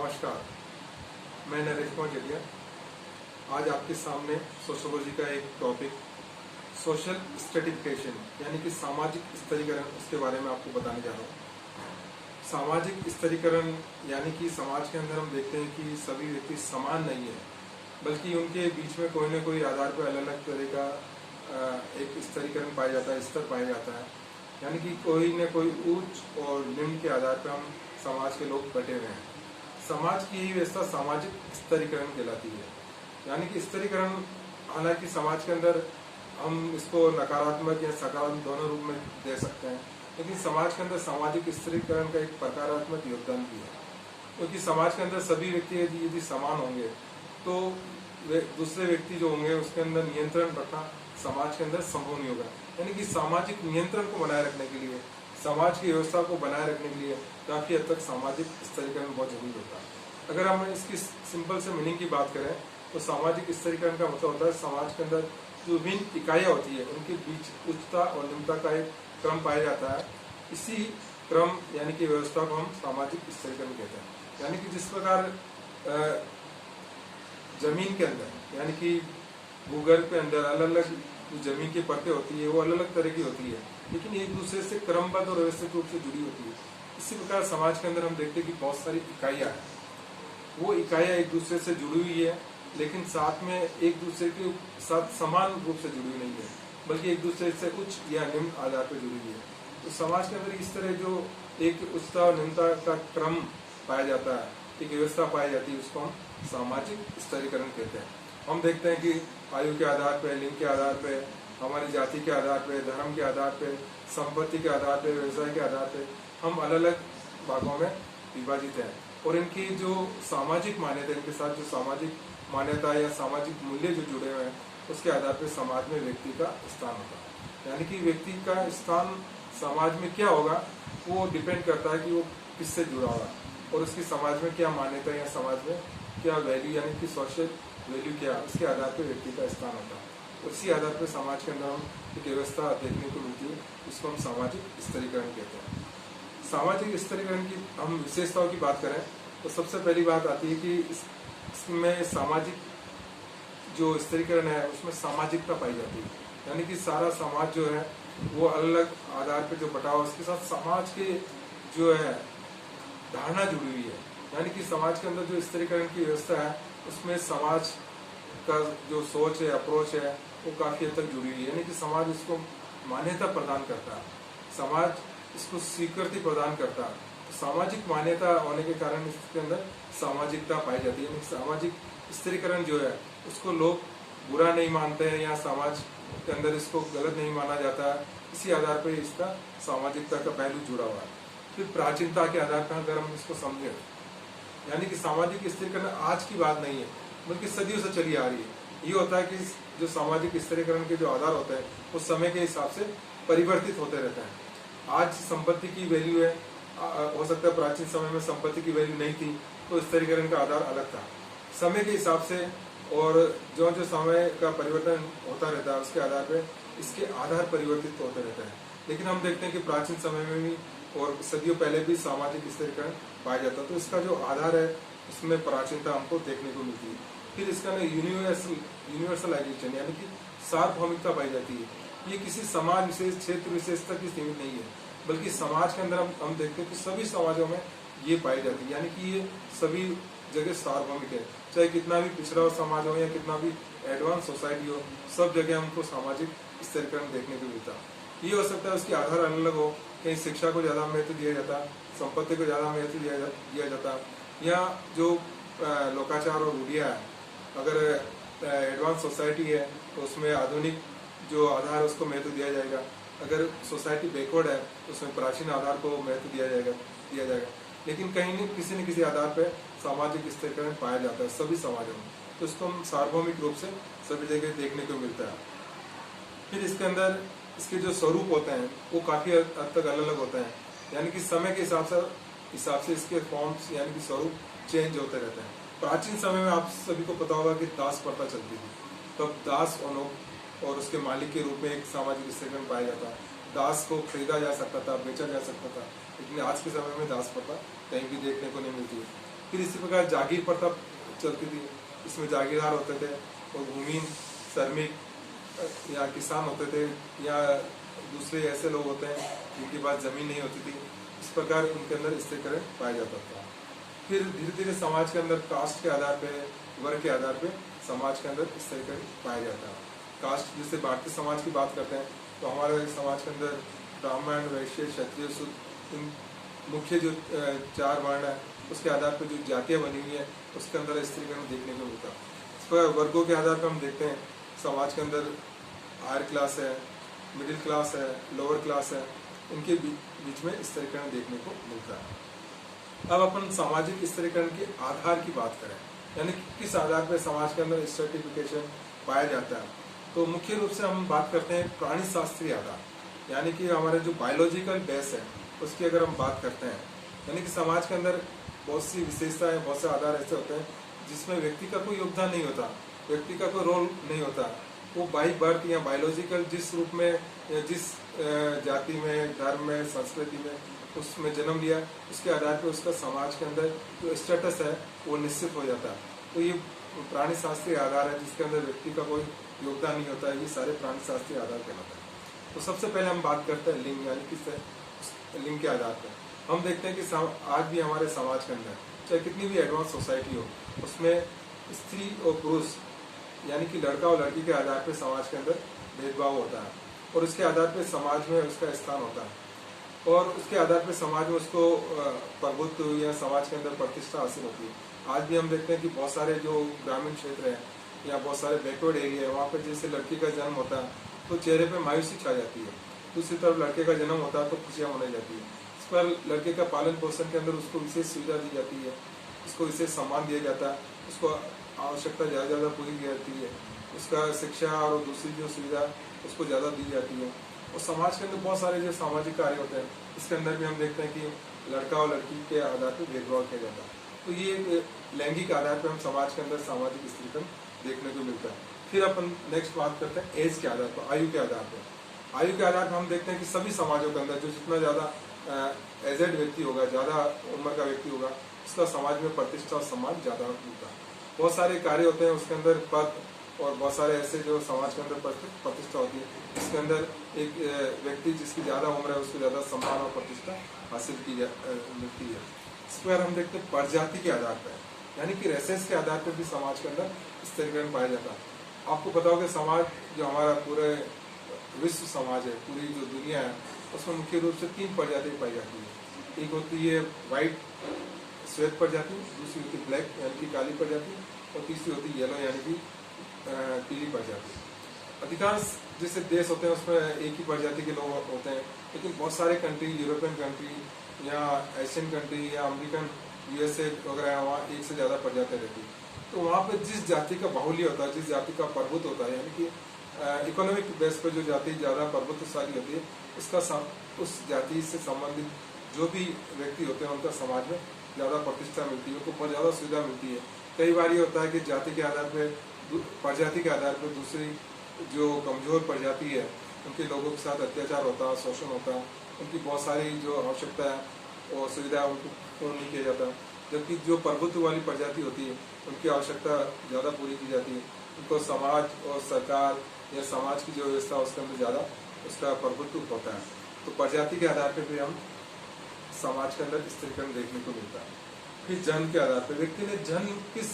नमस्कार, मैं नरेश कुमार जटिया। आज आपके सामने सोशियोलॉजी का एक टॉपिक सोशल स्ट्रेटिफिकेशन यानी कि सामाजिक स्तरीकरण, उसके बारे में आपको बताने जा रहा हूँ। सामाजिक स्तरीकरण यानी कि समाज के अंदर हम देखते हैं कि सभी व्यक्ति समान नहीं है, बल्कि उनके बीच में कोई न कोई आधार पर अलग अलग तरह का एक स्तरीकरण पाया जाता है, स्तर पाया जाता है। यानी कि कोई न कोई उच्च और निम्न के आधार पर हम समाज के लोग बटे हुए हैं। समाज की यही व्यवस्था सामाजिक स्तरीकरण कहलाती है। यानी कि स्तरीकरण, हालांकि समाज के अंदर हम इसको नकारात्मक या सकारात्मक दोनों रूप में दे सकते हैं, लेकिन समाज के अंदर सामाजिक स्तरीकरण का एक प्रकारात्मक योगदान भी है। क्योंकि समाज के अंदर सभी व्यक्ति यदि समान होंगे तो दूसरे व्यक्ति जो होंगे उसके अंदर नियंत्रण रखना समाज के अंदर संभव नहीं होगा। यानी कि सामाजिक नियंत्रण को बनाए रखने के लिए, समाज की व्यवस्था को बनाए रखने के लिए काफी हद तक सामाजिक स्तरीकरण बहुत जरूरी होता है। अगर हम इसकी सिंपल से मीनिंग की बात करें तो सामाजिक स्तरीकरण का मतलब होता है समाज के अंदर जो विभिन्न इकाइयां होती है उनके बीच उच्चता और निम्नता का एक क्रम पाया जाता है। इसी क्रम यानी कि व्यवस्था को हम सामाजिक स्तरीकरण कहते हैं। यानी कि जिस प्रकार जमीन के अंदर यानी कि भूगर्भ के अंदर अलग अलग जो जमीन की परतें होती है वो अलग अलग तरह की होती है, लेकिन एक दूसरे से क्रमबद्ध और व्यवस्थित रूप से जुड़ी होती है। इसी प्रकार समाज के अंदर हम देखते हैं कि बहुत सारी इकाइयां हैं, वो इकाइयां एक दूसरे से जुड़ी हुई है, लेकिन साथ में एक दूसरे के साथ समान रूप से जुड़ी नहीं है, बल्कि एक दूसरे से उच्च या निम्न आधार पर जुड़ी हुई है। तो समाज के अंदर इस तरह जो एक उच्चता और निम्नता का क्रम पाया जाता है, एक व्यवस्था पाई जाती है, उसको हम सामाजिक स्तरीकरण कहते हैं। हम देखते हैं कि आयु के आधार पर, लिंग के आधार पर, हमारी जाति के आधार पर, धर्म के आधार पर, संपत्ति के आधार पर, व्यवसाय के आधार पर हम अलग अलग भागों में विभाजित हैं। और इनकी जो सामाजिक मान्यता, इनके साथ जो सामाजिक मान्यता या सामाजिक मूल्य जो जुड़े हुए हैं, उसके आधार पर समाज में व्यक्ति का स्थान होता है। यानी कि व्यक्ति का स्थान समाज में क्या होगा वो डिपेंड करता है कि वो किससे जुड़ा होगा और उसकी समाज में क्या मान्यता या समाज में क्या वैल्यू यानी कि सोशल वैल्यू क्या, उसके आधार पर व्यक्ति का स्थान होता है। उसी आधार पर समाज के अंदर हम एक व्यवस्था देखने को मिलती है, इसको हम सामाजिक स्तरीकरण कहते हैं। सामाजिक स्तरीकरण की हम विशेषताओं की बात करें तो सबसे पहली बात आती है कि इसमें सामाजिक जो स्तरीकरण है उसमें सामाजिकता पाई जाती है। यानी कि सारा समाज जो है वो अलग अलग आधार पर जो बटा हुआ, उसके साथ समाज के जो है धारणा जुड़ी हुई है। यानी कि समाज के अंदर जो स्तरीकरण की व्यवस्था है उसमें समाज का जो सोच है, अप्रोच है, वो काफी हद तक जुड़ी हुई है। यानी कि समाज इसको मान्यता प्रदान करता है, समाज इसको स्वीकृति प्रदान करता है। तो सामाजिक मान्यता होने के कारण इसके अंदर सामाजिकता पाई जाती है। सामाजिक स्तरीकरण जो है उसको लोग बुरा नहीं मानते हैं या समाज के अंदर इसको गलत नहीं माना जाता है। इसी आधार पर इसका सामाजिकता का पहलू जुड़ा हुआ है। फिर प्राचीनता के आधार पर अगर हम इसको समझें, यानी कि सामाजिक स्तरीकरण आज की बात नहीं है बल्कि सदियों से चली आ रही है। ये होता है कि जो सामाजिक स्तरीकरण के जो आधार होते हैं वो समय के हिसाब से परिवर्तित होते रहते हैं। आज संपत्ति की वैल्यू है, हो सकता है प्राचीन समय में संपत्ति की वैल्यू नहीं थी तो स्तरीकरण का आधार अलग था। समय के हिसाब से और जो जो समय का परिवर्तन होता रहता है उसके आधार पर इसके आधार परिवर्तित होते रहते हैं। लेकिन हम देखते हैं कि प्राचीन समय में भी और सदियों पहले भी सामाजिक स्तरीकरण पाया जाता, तो इसका जो आधार है उसमें प्राचीनता हमको देखने को मिलती है। फिर इसका यूनिवर्सलाइजेशन यानी कि सार्वभौमिकता पाई जाती है। ये किसी समाज विशेष, क्षेत्र विशेष तक ही सीमित नहीं है, बल्कि समाज के अंदर हम देखते हैं कि सभी समाजों में ये पाई जाती है। यानी कि ये सभी जगह सार्वभौमिक है, चाहे कितना भी पिछड़ा समाज हो या कितना भी एडवांस सोसाइटी हो, सब जगह हमको सामाजिक स्तरीकरण देखने को मिलता है। ये हो सकता है उसके आधार अलग अलग हो, कहीं शिक्षा को ज्यादा महत्व दिया जाता, संपत्ति को ज्यादा महत्व दिया जाता, या जो लोकाचार और रूढ़ियाँ है, अगर एडवांस सोसाइटी है तो उसमें आधुनिक जो आधार है उसको महत्व दिया जाएगा, अगर सोसाइटी बैकवर्ड है तो उसमें प्राचीन आधार को महत्व दिया जाएगा। लेकिन कहीं न किसी आधार पर सामाजिक स्तरीकरण पाया जाता है सभी समाजों में, तो इसको हम सार्वभौमिक रूप से सभी जगह देखने को मिलता है। फिर इसके अंदर इसके जो स्वरूप होते हैं वो काफी हद तक अलग अलग होते हैं। यानी कि समय के हिसाब से इसके फॉर्म्स यानी कि स्वरूप चेंज होते रहते हैं। प्राचीन समय में आप सभी को पता होगा कि दास प्रथा चलती थी, तब दास और उसके मालिक के रूप में एक सामाजिक स्तरीकरण पाया जाता। दास को खरीदा जा सकता था, बेचा जा सकता था, लेकिन आज के समय में दास प्रथा कहीं भी देखने को नहीं मिलती है। फिर इसी प्रकार जागीर प्रथा चलती थी, इसमें जागीरदार होते थे और भूमिहीन श्रमिक या किसान होते थे या दूसरे ऐसे लोग होते हैं जिनके पास जमीन नहीं होती थी। इस प्रकार उनके अंदर स्त्रीकरण पाया जाता था। फिर धीरे धीरे समाज के अंदर कास्ट के आधार पे, वर्ग के आधार पे समाज के अंदर स्त्रीकरण पाया जाता है। कास्ट जैसे भारतीय समाज की बात करते हैं तो हमारे समाज के अंदर ब्राह्मण, वैश्य, क्षत्रिय, शूद्र, इन मुख्य जो 4 वर्ण है उसके आधार पर जो जातियाँ बनी हुई है उसके अंदर स्त्रीकरण देखने को मिलता है। इस पर वर्गों के आधार पर हम देखते हैं समाज के अंदर हायर क्लास है, मिडिल क्लास है, लोअर क्लास है, इनके बीच में स्त्रीकरण देखने को मिलता है। अब अपन सामाजिक स्त्रीकरण के आधार की बात करें, यानी कि किस आधार पर समाज के अंदर सर्टिफिकेशन पाया जाता है, तो मुख्य रूप से हम बात करते हैं प्राणी शास्त्रीय आधार, यानी कि हमारे जो बायोलॉजिकल बेस है उसकी अगर हम बात करते हैं, यानी कि समाज के अंदर बहुत सी विशेषताएं, बहुत से आधार ऐसे होते हैं जिसमें व्यक्ति का कोई योगदान नहीं होता, व्यक्ति का कोई रोल नहीं होता। वो बाई बर्थ या बायोलॉजिकल जिस रूप में या जिस जाति में, धर्म में, संस्कृति में उसमें जन्म लिया, उसके आधार पर उसका समाज के अंदर जो स्टेटस है वो निश्चित हो जाता है। तो ये प्राणी शास्त्रीय आधार है जिसके अंदर व्यक्ति का कोई योगदान नहीं होता है, ये सारे प्राणी शास्त्रीय आधार कहलाता है। तो सबसे पहले हम बात करते हैं लिंग, यानी कि लिंग के आधार पर हम देखते हैं कि आज भी हमारे समाज के अंदर चाहे कितनी भी एडवांस सोसाइटी हो उसमें स्त्री और पुरुष यानी कि लड़का और लड़की के आधार पर समाज के अंदर भेदभाव होता है और उसके आधार पर समाज में उसका स्थान होता है और उसके आधार पर समाज में उसको प्रभुत्व या समाज के अंदर प्रतिष्ठा हासिल होती है। आज भी हम देखते हैं कि बहुत सारे जो ग्रामीण क्षेत्र है या बहुत सारे बैकवर्ड एरिया है वहाँ पर जैसे लड़की का जन्म होता है तो चेहरे पे मायूसी छा जाती है, दूसरी तरफ लड़के का जन्म होता है तो खुशियाँ मनाई जाती है। इस पर लड़के का पालन पोषण के अंदर उसको विशेष सुविधा दी जाती है, उसको विशेष सम्मान दिया जाता है, उसको आवश्यकता ज़्यादा पूरी की जाती है, उसका शिक्षा और दूसरी जो सुविधा उसको ज़्यादा दी जाती है। और समाज के अंदर बहुत सारे जो सामाजिक कार्य होते हैं इसके अंदर भी हम देखते हैं कि लड़का और लड़की के आधार पर भेदभाव किया जाता है। तो ये लैंगिक आधार पर हम समाज के अंदर सामाजिक स्त्रीकरण देखने को मिलता है। फिर अपन नेक्स्ट बात करते हैं एज के आधार पर, आयु के आधार पर। आयु के आधार पर हम देखते हैं कि सभी समाजों के अंदर जो जितना ज़्यादा एजेड व्यक्ति होगा, ज़्यादा उम्र का व्यक्ति होगा, उसका समाज में प्रतिष्ठा और सम्मान ज़्यादा मिलता है। बहुत सारे कार्य होते हैं उसके अंदर पद और बहुत सारे ऐसे जो समाज के अंदर प्रतिष्ठा होती है, इसके अंदर एक व्यक्ति जिसकी ज़्यादा उम्र है उसको ज़्यादा सम्मान और प्रतिष्ठा हासिल मिलती है। इस पर हम देखते हैं प्रजाति के आधार पर, यानी कि रेसेस के आधार पर भी समाज के अंदर स्त्रीकरण पाया जाता है। आपको पता होगा समाज जो हमारा पूरे विश्व समाज है, पूरी जो दुनिया है, उसमें मुख्य रूप से 3 प्रजाति पाई जाती है। एक होती है वाइट श्वेत प्रजाति, दूसरी होती है ब्लैक यानी कि काली प्रजाति और तीसरी होती है येलो यानी कि पीली प्रजाति। अधिकांश जैसे देश होते हैं उसमें एक ही प्रजाति के लोग होते हैं, लेकिन बहुत सारे कंट्री, यूरोपियन कंट्री या एशियन कंट्री या अमेरिकन USA वगैरह है, वहाँ एक से ज़्यादा प्रजातियाँ रहती है। तो वहाँ पर जिस जाति का बाहुल्य होता है, जिस जाति का प्रभुत्व होता है, यानी कि इकोनॉमिक बेस पर जो जाति ज़्यादा प्रभुत्वशाली होती है, उस जाति से संबंधित जो भी व्यक्ति होते हैं उनका समाज में ज़्यादा प्रतिष्ठा मिलती है, उनको बहुत ज़्यादा सुविधा मिलती है। कई बार ये होता है कि जाति के आधार पर, प्रजाति के आधार पर दूसरी जो कमज़ोर प्रजाति है उनके लोगों के साथ अत्याचार होता है, शोषण होता है, उनकी बहुत सारी जो आवश्यकता है और सुविधा उनको पूर्ण नहीं किया जाता। जबकि जो प्रभुत्व वाली प्रजाति होती है उनकी आवश्यकता ज़्यादा पूरी की जाती है, उनको समाज और सरकार या समाज की जो व्यवस्था उसके अंदर ज़्यादा उसका प्रभुत्व होता है। तो प्रजाति के आधार पर भी हम समाज के अंदर स्त्रीकरण देखने को मिलता है। फिर जन्म के आधार पर व्यक्ति ने जन्म किस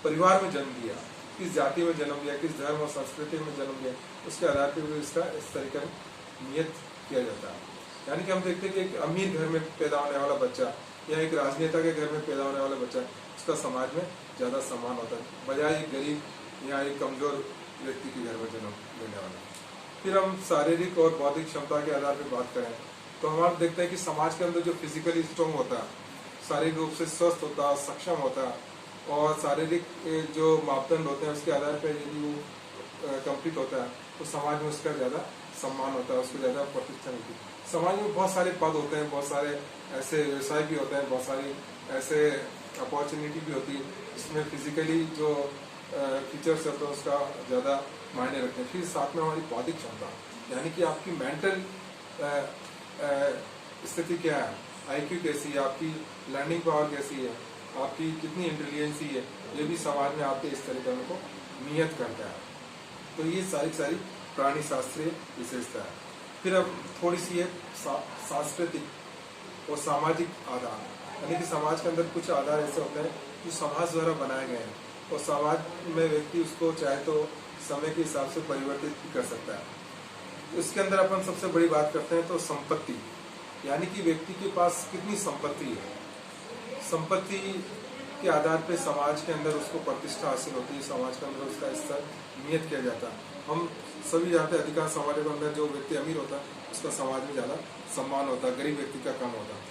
परिवार में जन्म लिया, किस जाति में जन्म लिया, किस धर्म और संस्कृति में जन्म लिया, उसके आधार पर भी इसका स्त्रीकरण नियत किया जाता है। यानी कि हम देखते हैं कि एक अमीर घर में पैदा होने वाला बच्चा या एक राजनेता के घर में पैदा होने वाला बच्चा, उसका समाज में ज़्यादा सम्मान होता है बजाय एक गरीब या एक कमज़ोर व्यक्ति के घर में जन्म लेने वाला। फिर हम शारीरिक और बौद्धिक क्षमता के आधार पर बात करें तो हम देखते हैं कि समाज के अंदर जो फिजिकली स्ट्रॉन्ग होता है, शारीरिक रूप से स्वस्थ होता है, सक्षम होता है और शारीरिक जो मापदंड होते हैं उसके आधार पर यदि वो कंप्लीट होता है तो समाज में उसका ज़्यादा सम्मान होता है, उसको ज़्यादा प्रतिष्ठा मिलती है। समाज में बहुत सारे पद होते हैं, बहुत सारे ऐसे व्यवसाय भी होते हैं, बहुत सारी ऐसे अपॉर्चुनिटी भी होती है इसमें फिजिकली जो फीचर्स होते हैं उसका ज़्यादा मायने रखते हैं। फिर साथ में हमारी बौद्धिक क्षमता, यानी कि आपकी मेंटल स्थिति क्या है, IQ कैसी है, आपकी लर्निंग पावर कैसी है, आपकी कितनी इंटेलिजेंसी है, ये भी समाज में आपके इस तरह का उनको नियत करता है। तो ये सारी प्राणी शास्त्रीय विशेषता है। फिर अब थोड़ी सी है सांस्कृतिक और सामाजिक आधार, यानी कि समाज के अंदर कुछ आधार ऐसे होते हैं जो समाज द्वारा बनाए गए हैं और समाज में व्यक्ति उसको चाहे तो समय के हिसाब से परिवर्तित भी कर सकता है। इसके अंदर अपन सबसे बड़ी बात करते हैं तो संपत्ति, यानी कि व्यक्ति के पास कितनी संपत्ति है। संपत्ति के आधार पे समाज के अंदर उसको प्रतिष्ठा हासिल होती है, समाज के अंदर उसका स्तर नियत किया जाता है। हम सभी जानते हैं अधिकांश समाजों के अंदर जो व्यक्ति अमीर होता है उसका समाज में ज़्यादा सम्मान होता है, गरीब व्यक्ति का कम होता है।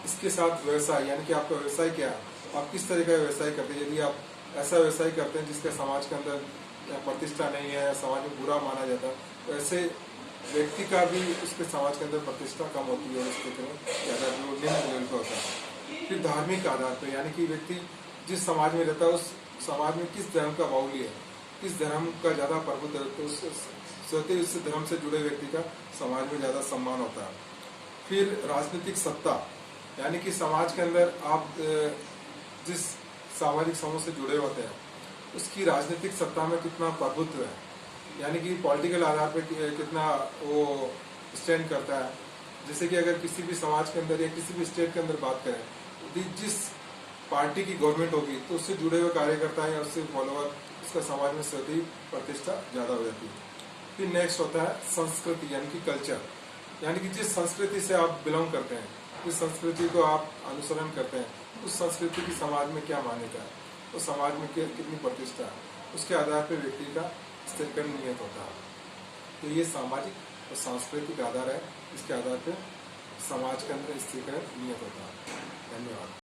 इसके साथ व्यवसाय, यानी कि आपका व्यवसाय क्या है, आप किस तरह का व्यवसाय करते हैं। यदि आप ऐसा व्यवसाय करते हैं जिसका समाज के अंदर प्रतिष्ठा नहीं है या समाज में बुरा माना जाता है, तो ऐसे व्यक्ति का भी उसके समाज के अंदर प्रतिष्ठा कम होती है और उसके ज़्यादा जो निम्न लेवल पर होता है। फिर धार्मिक आधार पर, यानी कि व्यक्ति जिस समाज में रहता है उस समाज में किस धर्म का बाहुल्य है, किस धर्म का ज़्यादा प्रभुत्व है, तो उस धर्म से जुड़े व्यक्ति का समाज में ज़्यादा सम्मान होता है। फिर राजनीतिक सत्ता, यानी कि समाज के अंदर आप जिस सामाजिक समूह से जुड़े होते हैं उसकी राजनीतिक सत्ता में कितना प्रभुत्व है, यानी कि पॉलिटिकल आधार पर कितना वो स्टैंड करता है। जैसे कि अगर किसी भी समाज के अंदर या किसी भी स्टेट के अंदर बात करें, जिस पार्टी की गवर्नमेंट होगी तो उससे जुड़े हुए कार्यकर्ता या उससे फॉलोअर, उसका समाज में स्वतः प्रतिष्ठा ज़्यादा हो जाती है। फिर नेक्स्ट होता है संस्कृति, यानी कि कल्चर, यानी कि जिस संस्कृति से आप बिलोंग करते हैं, जिस संस्कृति को आप अनुसरण करते हैं, उस संस्कृति की समाज में क्या मान्यता है, उस समाज में कितनी प्रतिष्ठा है, उसके आधार पर व्यक्ति का स्थिरीकरण नियत होता है। तो ये सामाजिक और सांस्कृतिक आधार है, इसके आधार पर समाज के अंदर स्थिरीकरण नियत होता है। धन्यवाद।